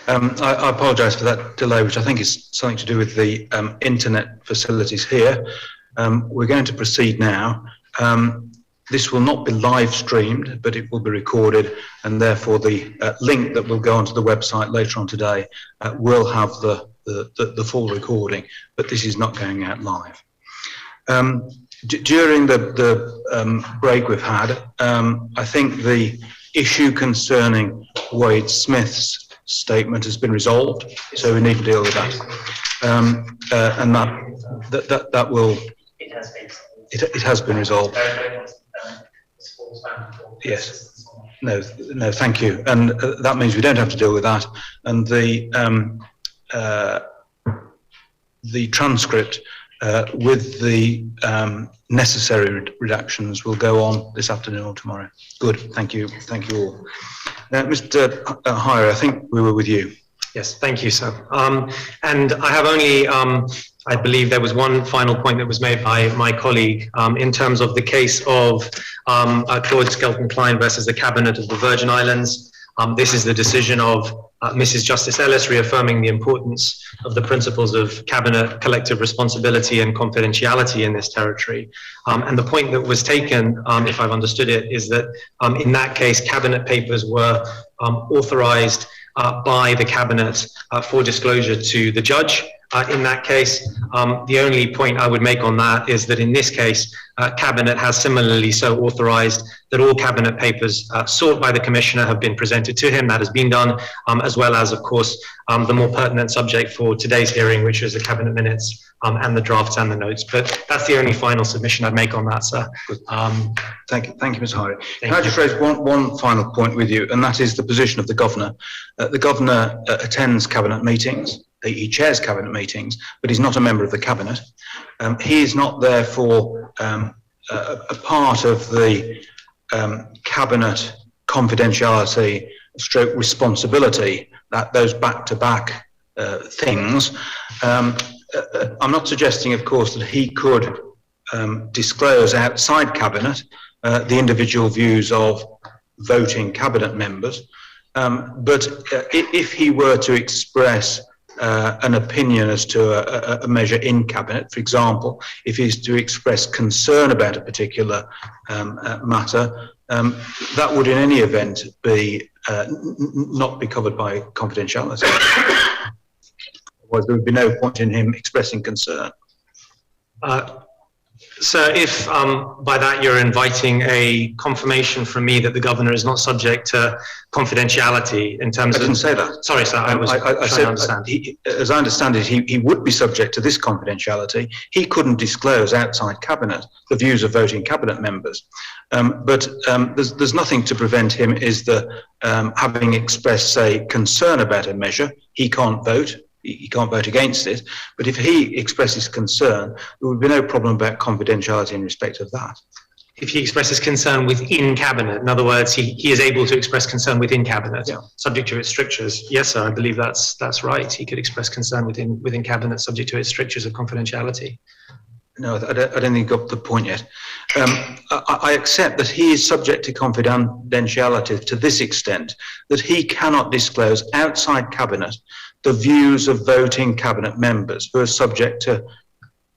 I apologise for that delay, which I think is something to do with the internet facilities here. We're going to proceed now. This will not be live streamed, but it will be recorded, and therefore the link that will go onto the website later on today will have the full recording, but this is not going out live. During the break we've had, I think the issue concerning Wade Smith's statement has been resolved, so we need to deal with that. And that will. It has been resolved. Yes. No, thank you. And that means we don't have to deal with that. And the transcript with the necessary redactions will go on this afternoon or tomorrow. Good. Thank you. Thank you all. Mr. Hire, I think we were with you. Yes. Thank you, sir. And I have only. I believe there was one final point that was made by my colleague in terms of the case of Claude Skelton-Klein versus the Cabinet of the Virgin Islands. This is the decision of Mrs. Justice Ellis reaffirming the importance of the principles of Cabinet collective responsibility and confidentiality in this territory. And the point that was taken, if I've understood it, is that in that case, Cabinet papers were authorised by the Cabinet for disclosure to the judge. In that case, the only point I would make on that is that in this case, Cabinet has similarly so authorised that all Cabinet papers sought by the Commissioner have been presented to him. That has been done, as well as, of course, the more pertinent subject for today's hearing, which is the Cabinet minutes and the drafts and the notes. But that's the only final submission I'd make on that, sir. Thank you, Mr. Hire. Can I just raise one final point with you, and that is the position of the Governor. The Governor attends Cabinet meetings. He chairs Cabinet meetings, but he's not a member of the Cabinet. He is not therefore a part of the Cabinet confidentiality stroke responsibility, that those back-to-back things. I'm not suggesting, of course, that he could disclose outside Cabinet the individual views of voting Cabinet members, but if he were to express an opinion as to a measure in Cabinet, for example, if he's to express concern about a particular matter, that would in any event be not be covered by confidentiality. Otherwise, there would be no point in him expressing concern. So if by that you're inviting a confirmation from me that the Governor is not subject to confidentiality in terms of... I didn't say that. Sorry, sir, I said, to understand. As I understand it, he would be subject to this confidentiality. He couldn't disclose outside Cabinet the views of voting Cabinet members. But there's nothing to prevent him is the having expressed, say, concern about a measure. He can't vote. He can't vote against it, but if he expresses concern, there would be no problem about confidentiality in respect of that. If he expresses concern within Cabinet, in other words, he is able to express concern within Cabinet, subject to its strictures. Yes, sir, I believe that's right. He could express concern within Cabinet, subject to its strictures of confidentiality. No, I don't think you got the point yet. I accept that he is subject to confidentiality to this extent, that he cannot disclose outside Cabinet the views of voting Cabinet members who are subject to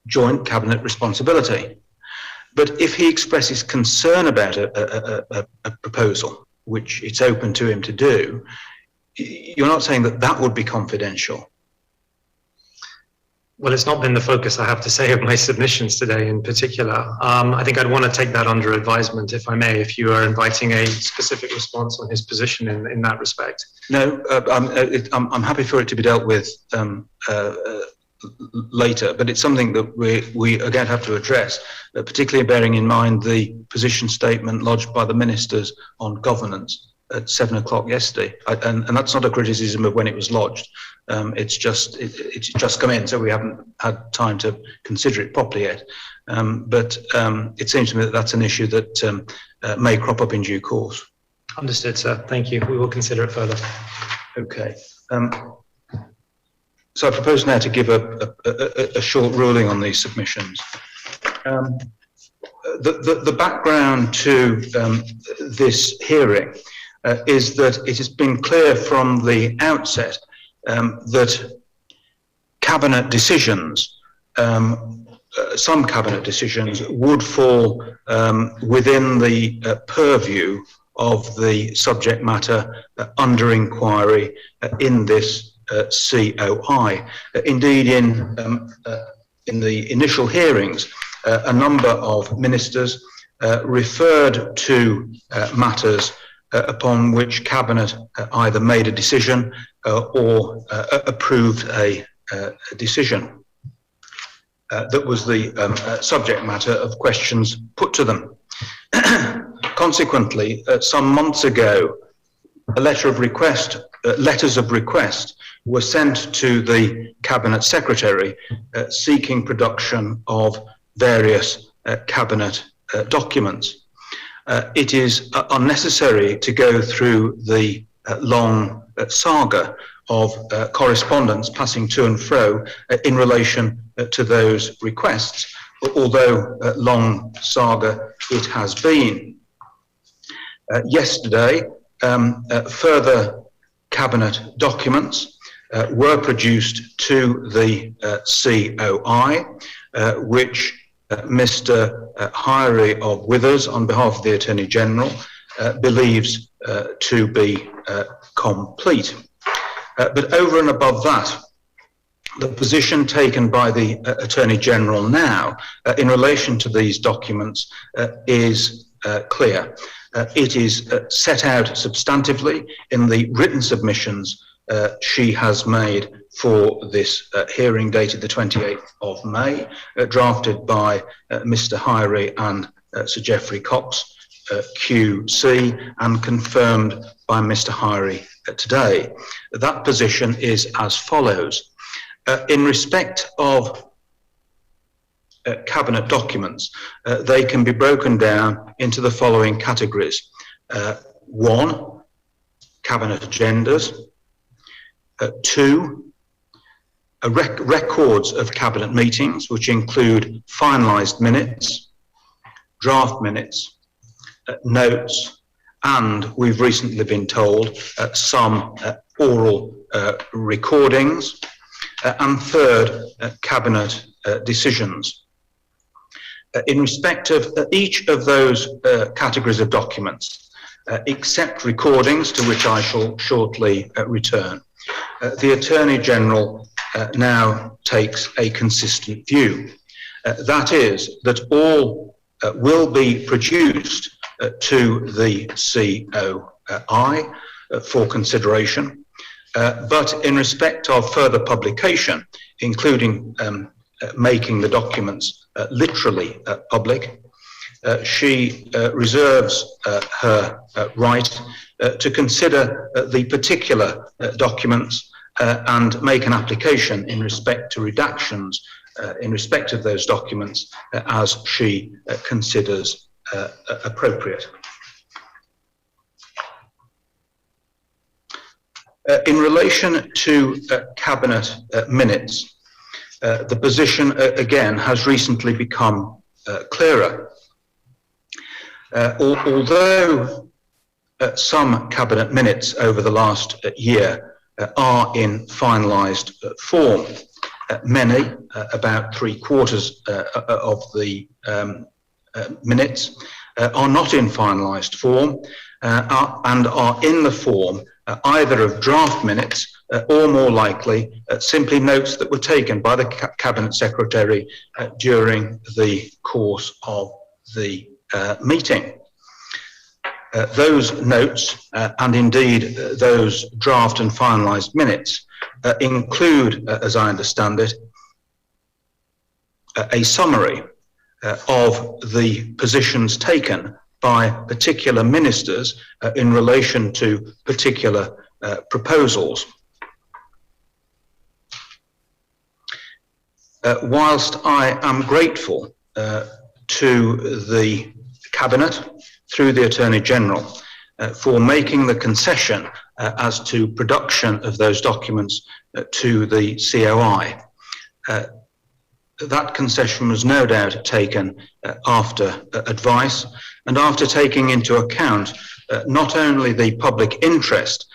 joint Cabinet responsibility. But if he expresses concern about a proposal, which it's open to him to do, you're not saying that that would be confidential. Well, it's not been the focus, I have to say, of my submissions today in particular. I think I'd want to take that under advisement, if I may, if you are inviting a specific response on his position in that respect. No, I'm happy for it to be dealt with later, but it's something that we are going to have to address, particularly bearing in mind the position statement lodged by the ministers on governance at 7 o'clock yesterday, and that's not a criticism of when it was lodged. It's just come in, so we haven't had time to consider it properly yet. But it seems to me that that's an issue that may crop up in due course. Understood, sir. Thank you. We will consider it further. Okay. So I propose now to give a short ruling on these submissions. The background to this hearing is that it has been clear from the outset that cabinet decisions, some cabinet decisions would fall within the purview of the subject matter under inquiry in this COI. Indeed, in the initial hearings, a number of ministers referred to matters upon which Cabinet either made a decision or approved a decision. That was the subject matter of questions put to them. Consequently, some months ago, letters of request were sent to the Cabinet Secretary seeking production of various Cabinet documents. It is unnecessary to go through the long saga of correspondence passing to and fro in relation to those requests, although long saga it has been. Yesterday, further Cabinet documents were produced to the COI, which Mr. Hirey of Withers, on behalf of the Attorney General, believes to be complete. But over and above that, the position taken by the Attorney General now in relation to these documents is clear. It is set out substantively in the written submissions she has made for this hearing dated the 28th of May, drafted by Mr. Hirey and Sir Geoffrey Cox, QC, and confirmed by Mr. Hirey today. That position is as follows. In respect of Cabinet documents, they can be broken down into the following categories. 1, Cabinet agendas. 2, records of Cabinet meetings, which include finalised minutes, draft minutes, notes, and we've recently been told some oral recordings, and 3rd, Cabinet decisions. In respect of each of those categories of documents, except recordings, to which I shall shortly return, the Attorney General now takes a consistent view. That is, that all will be produced to the COI for consideration, but in respect of further publication, including making the documents literally public, she reserves her right to consider the particular documents and make an application in respect to redactions in respect of those documents as she considers appropriate. In relation to Cabinet minutes, the position again has recently become clearer. Although some Cabinet minutes over the last year are in finalised form, many, about 3/4 of the minutes, are not in finalised form and are in the form either of draft minutes or, more likely, simply notes that were taken by the Cabinet Secretary during the course of the meeting. Those notes and indeed those draft and finalised minutes include, as I understand it, a summary of the positions taken by particular ministers in relation to particular proposals. Whilst I am grateful to the Cabinet, through the Attorney General, for making the concession as to production of those documents to the COI, that concession was no doubt taken after advice and after taking into account not only the public interest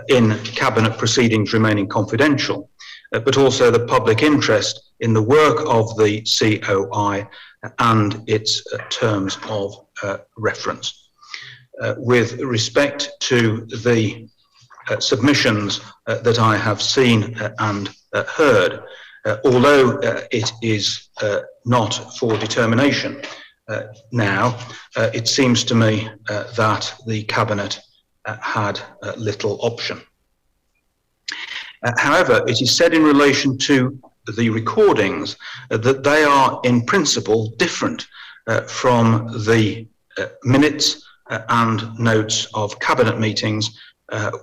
in Cabinet proceedings remaining confidential, but also the public interest in the work of the COI and its terms of reference. With respect to the submissions that I have seen and heard, although it is not for determination now, it seems to me that the Cabinet had little option. However, it is said in relation to the recordings that they are in principle different from the minutes and notes of Cabinet meetings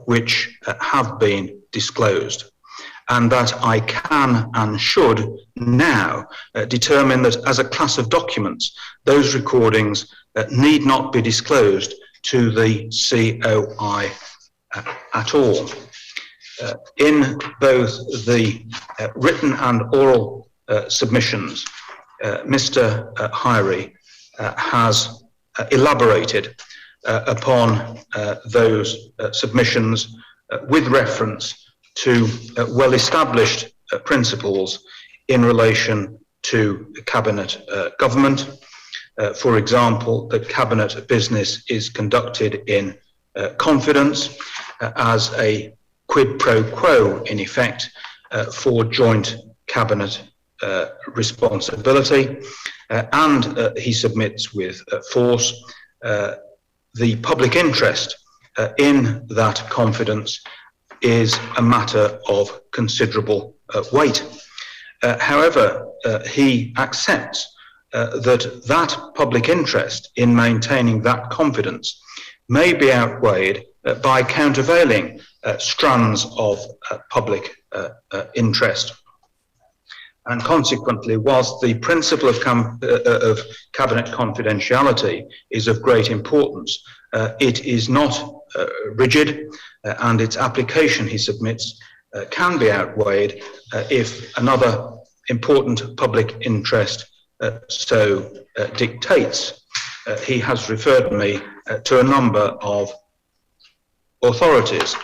which have been disclosed, and that I can and should now determine that as a class of documents, those recordings need not be disclosed to the COI at all. In both the written and oral submissions, Mr. Hirey has elaborated upon those submissions with reference to well-established principles in relation to Cabinet government. For example, that Cabinet business is conducted in confidence as a quid pro quo, in effect, for joint Cabinet responsibility, and he submits with force the public interest in that confidence is a matter of considerable weight. However, he accepts that public interest in maintaining that confidence may be outweighed by countervailing strands of public interest. And consequently, whilst the principle of Cabinet confidentiality is of great importance, it is not rigid, and its application, he submits, can be outweighed if another important public interest so dictates. He has referred me to a number of authorities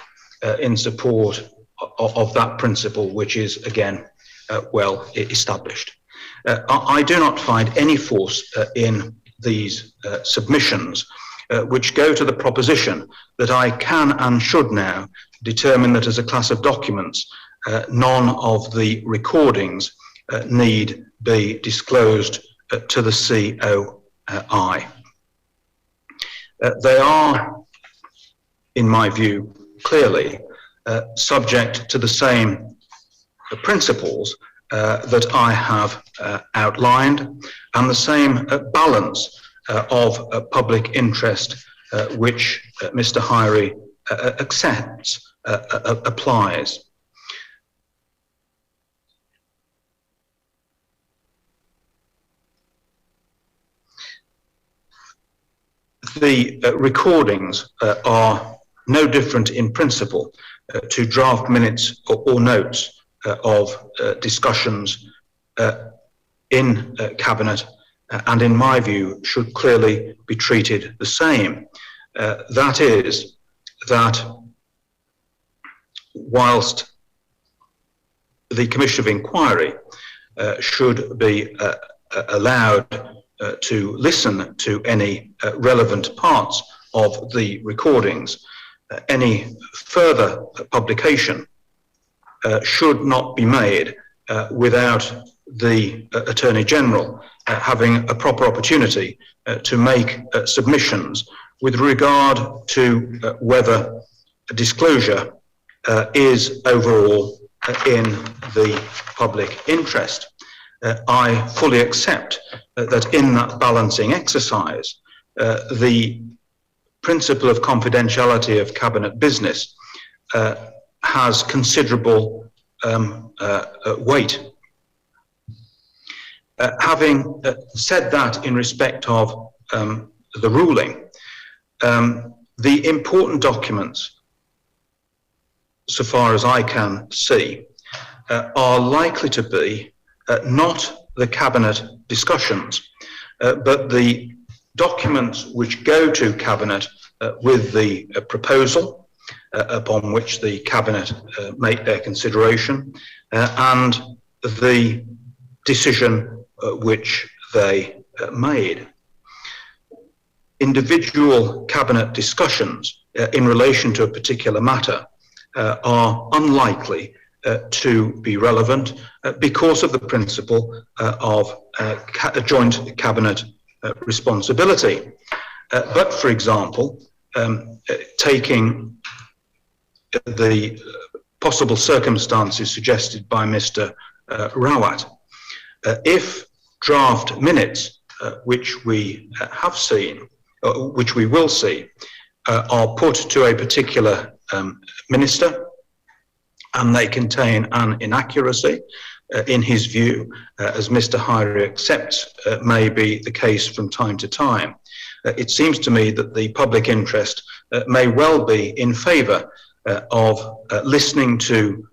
in support of that principle, which is, again, well established. I do not find any force in these submissions which go to the proposition that I can and should now determine that as a class of documents, none of the recordings need be disclosed to the COI. They are, in my view, clearly subject to the same principles that I have outlined, and the same balance of public interest which Mr. Hirey accepts applies. The recordings are no different in principle to draft minutes or notes of discussions in Cabinet, and in my view should clearly be treated the same. That is, that whilst the Commission of Inquiry should be allowed to listen to any relevant parts of the recordings, any further publication should not be made without the Attorney General having a proper opportunity to make submissions with regard to whether a disclosure is overall in the public interest. I fully accept that in that balancing exercise, the principle of confidentiality of Cabinet business has considerable weight. Having said that in respect of the ruling, the important documents, so far as I can see, are likely to be not the Cabinet discussions, but the documents which go to Cabinet with the proposal, upon which the Cabinet make their consideration and the decision which they made. Individual Cabinet discussions in relation to a particular matter are unlikely to be relevant because of the principle of joint Cabinet responsibility. But, for example, taking the possible circumstances suggested by Mr. Rawat, if draft minutes, which we have seen, which we will see, are put to a particular minister and they contain an inaccuracy, in his view, as Mr. Hyrie accepts may be the case from time to time, it seems to me that the public interest may well be in favour of listening to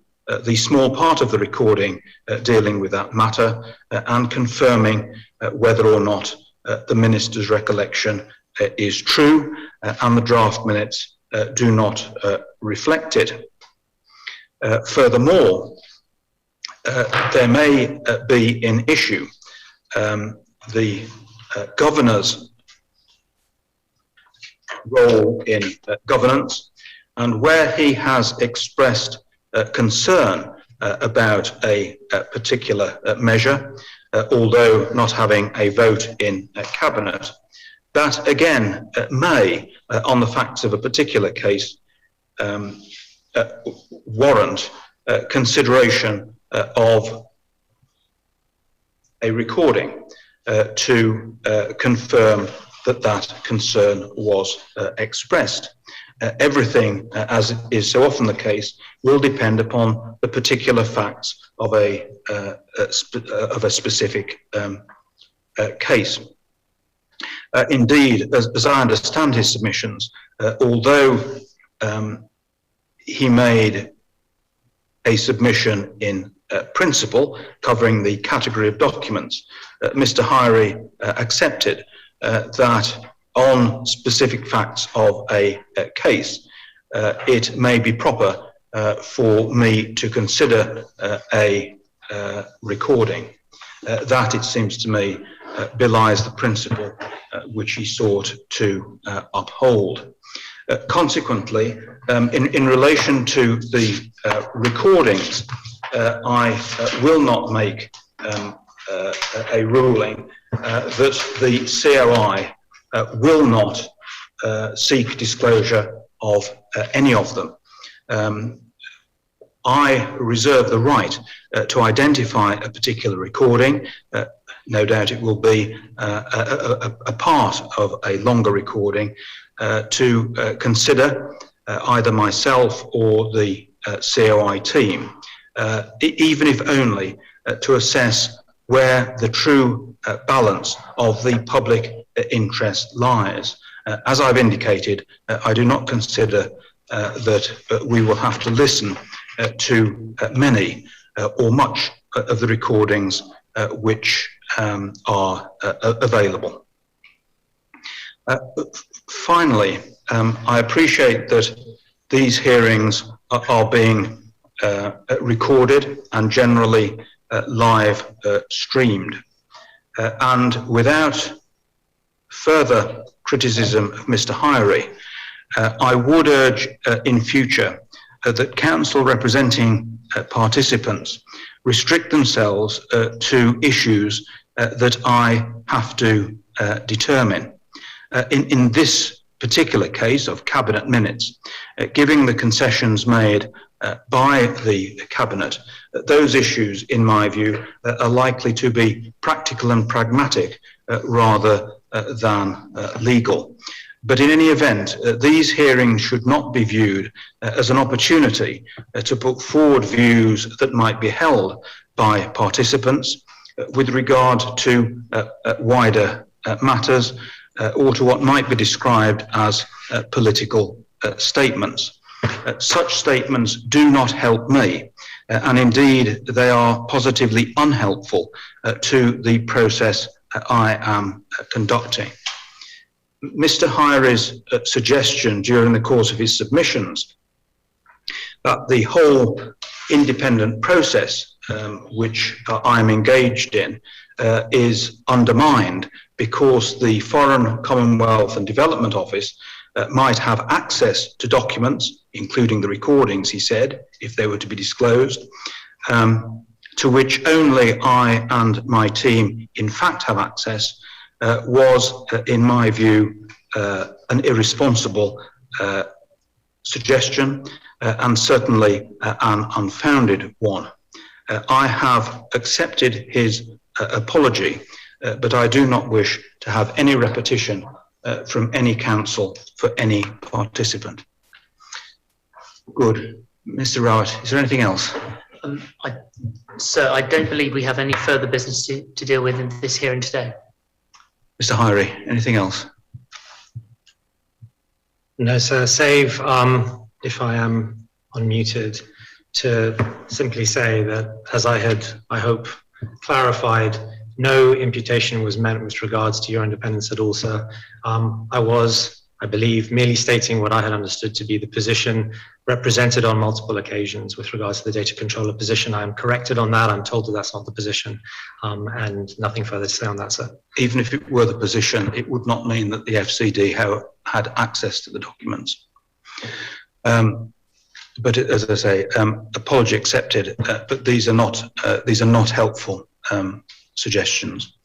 the small part of the recording dealing with that matter and confirming whether or not the minister's recollection is true and the draft minutes do not reflect it. Furthermore, there may be an issue. The governor's role in governance, and where he has expressed concern about a particular measure, although not having a vote in Cabinet, that again may, on the facts of a particular case, warrant consideration of a recording to confirm that that concern was expressed. Everything, as is so often the case, will depend upon the particular facts of a specific case. Indeed, as I understand his submissions, although he made a submission in principle covering the category of documents, Mr. Hyrie accepted that on specific facts of a case, it may be proper for me to consider a recording. That, it seems to me, belies the principle which he sought to uphold. Consequently, in relation to the recordings, I will not make a ruling that the COI will not seek disclosure of any of them. I reserve the right to identify a particular recording. No doubt it will be a part of a longer recording to consider either myself or the COI team, even if only to assess where the true balance of the public interest lies. As I've indicated, I do not consider that we will have to listen to many or much of the recordings which are available. Finally, I appreciate that these hearings are being recorded and generally live streamed. And without further criticism of Mr. Hyrie, I would urge in future that counsel representing participants restrict themselves to issues that I have to determine. In this particular case of Cabinet minutes, giving the concessions made by the Cabinet, those issues, in my view, are likely to be practical and pragmatic rather than legal. But in any event, these hearings should not be viewed as an opportunity to put forward views that might be held by participants with regard to wider matters or to what might be described as political statements. Such statements do not help me, and indeed they are positively unhelpful to the process I am conducting. Mr. Hyrie's suggestion during the course of his submissions that the whole independent process which I am engaged in is undermined because the Foreign, Commonwealth and Development Office might have access to documents, including the recordings, he said, if they were to be disclosed, to which only I and my team in fact have access, was, in my view, an irresponsible suggestion and certainly an unfounded one. I have accepted his apology, but I do not wish to have any repetition from any counsel for any participant. Good. Mr. Rowett, is there anything else? Sir, I don't believe we have any further business to deal with in this hearing today. Mr. Hyrie, anything else? No, sir, save if I am unmuted, to simply say that, as I had, I hope, clarified, no imputation was meant with regards to your independence at all, sir. I was, I believe, merely stating what I had understood to be the position represented on multiple occasions with regards to the data controller position. I am corrected on that. I'm told that that's not the position, and nothing further to say on that, sir. Even if it were the position, it would not mean that the FCD had access to the documents. But as I say, apology accepted. But these are not helpful suggestions.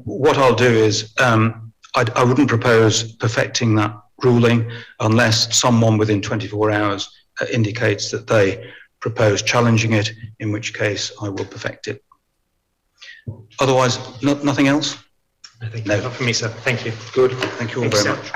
What I'll do is I wouldn't propose perfecting that ruling unless someone within 24 hours indicates that they propose challenging it, in which case I will perfect it. Otherwise, nothing else? I think no, not for me, sir. Thank you. Good. Thank you all very much.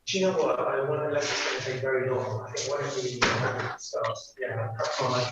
Do you know what? I want to let this take very long. I think one of the starts. Yeah, that's all.